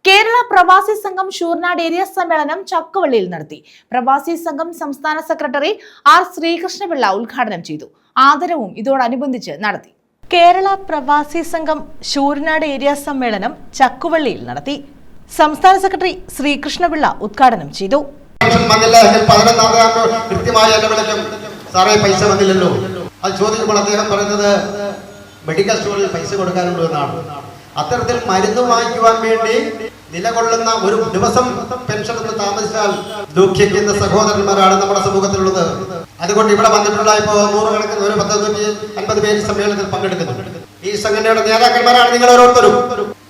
കേരള പ്രവാസി സംഘം ശൂർനാട് ഏരിയ സമ്മേളനം ചക്കുവള്ളിയിൽ നടത്തി. പ്രവാസി സംഘം സംസ്ഥാന സെക്രട്ടറി ആർ ശ്രീകൃഷ്ണപിള്ള ഉദ്ഘാടനം ചെയ്തു. ആദരവും ഇതോടനുബന്ധിച്ച് നടത്തി. കേരള പ്രവാസി സംഘം ശൂർനാട് ഏരിയ സമ്മേളനം ചക്കുവള്ളിയിൽ നടത്തി. സംസ്ഥാന സെക്രട്ടറി ശ്രീകൃഷ്ണപിള്ള ഉദ്ഘാടനം ചെയ്തു. പൈസ വന്നില്ലല്ലോ, അത് ചോദിക്കുമ്പോൾ അദ്ദേഹം പറയുന്നത് മെഡിക്കൽ സ്റ്റോറിൽ പൈസ കൊടുക്കാനുണ്ട് എന്നാണ്. അത്തരത്തിൽ മരുന്ന് വാങ്ങിക്കുവാൻ വേണ്ടി നിലകൊള്ളുന്ന ഒരു ദിവസം പെൻഷൻ ഒന്ന് താമസിച്ചാൽ ദുഃഖിക്കുന്ന സഹോദരന്മാരാണ് നമ്മുടെ സമൂഹത്തിലുള്ളത്. അതുകൊണ്ട് ഇവിടെ വന്നിട്ടുള്ള ഇപ്പോൾ 100 കണക്കിന് 150 പേര് സമ്മേളനത്തിൽ പങ്കെടുക്കുന്നുണ്ട്. ഈ സംഘടനയുടെ നേതാക്കന്മാരാണ് നിങ്ങൾ ഓരോരുത്തരും.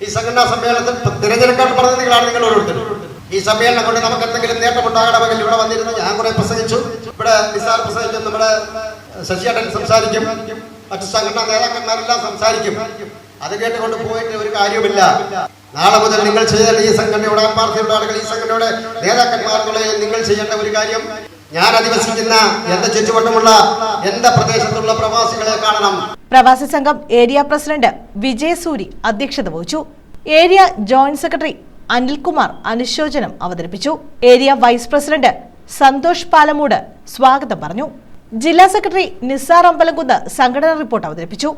ഈ സംഘടനാ സമ്മേളനത്തിൽ തിരഞ്ഞെടുക്കാൻ പ്രതിനിധികളാണ് നിങ്ങൾ ഓരോരുത്തരും. ഈ സമ്മേളനം കൊണ്ട് നമുക്ക് എന്തെങ്കിലും നേട്ടമുണ്ടാകണമെങ്കിൽ ഇവിടെ വന്നിരുന്നു ഞാൻ കുറെ പ്രസംഗിച്ചു. ഇവിടെ നിസാർ പ്രസംഗിക്കും, നമ്മുടെ ശശിയേട്ടൻ സംസാരിക്കും, മറ്റു സംഘടനാ നേതാക്കന്മാരെല്ലാം സംസാരിക്കും. അത് കേട്ടുകൊണ്ട് പോയിട്ട് ഒരു കാര്യവുമില്ല. നാളെ മുതൽ നിങ്ങൾ ചെയ്യേണ്ട ഈ സംഘടനയുടെ ആത്മാർത്ഥതയുള്ള ആളുകൾ, ഈ സംഘടനയുടെ നേതാക്കന്മാർക്കുള്ള നിങ്ങൾ ചെയ്യേണ്ട ഒരു കാര്യം, ഞാൻ അധിവസിക്കുന്ന എന്റെ ചുറ്റുവട്ടമുള്ള എന്റെ പ്രദേശത്തുള്ള പ്രവാസികളെ കാണണം. പ്രവാസി സംഘം ഏരിയ പ്രസിഡന്റ് വിജയസൂരി അധ്യക്ഷത വഹിച്ചു. ഏരിയ ജോയിന്റ് സെക്രട്ടറി അനിൽകുമാർ അനുശോചനം അവതരിപ്പിച്ചു. Area vice president Santhosh Palamood സ്വാഗതം പറഞ്ഞു. ജില്ലാ സെക്രട്ടറി നിസാർ അമ്പലംകുന്ന് സംഘടനാ റിപ്പോർട്ട് അവതരിപ്പിച്ചു.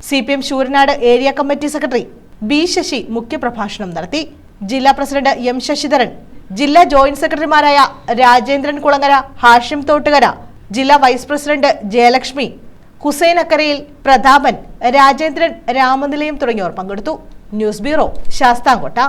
CPM Sooranad area committee secretary B Sasi മുഖ്യപ്രഭാഷണം നടത്തി. ജില്ലാ പ്രസിഡന്റ് M ശശിധരൻ, ജില്ലാ ജോയിന്റ് സെക്രട്ടറിമാരായ രാജേന്ദ്രൻ കുളങ്ങര, ഹാഷിം തോട്ടുകര, ജില്ലാ വൈസ് പ്രസിഡന്റ് ജയലക്ഷ്മി, ഹുസൈൻ അക്കരയിൽ, പ്രതാപൻ, രാജേന്ദ്രൻ, രാമനിലയം തുടങ്ങിയവർ പങ്കെടുത്തു. News bureau, Sasthamkotta.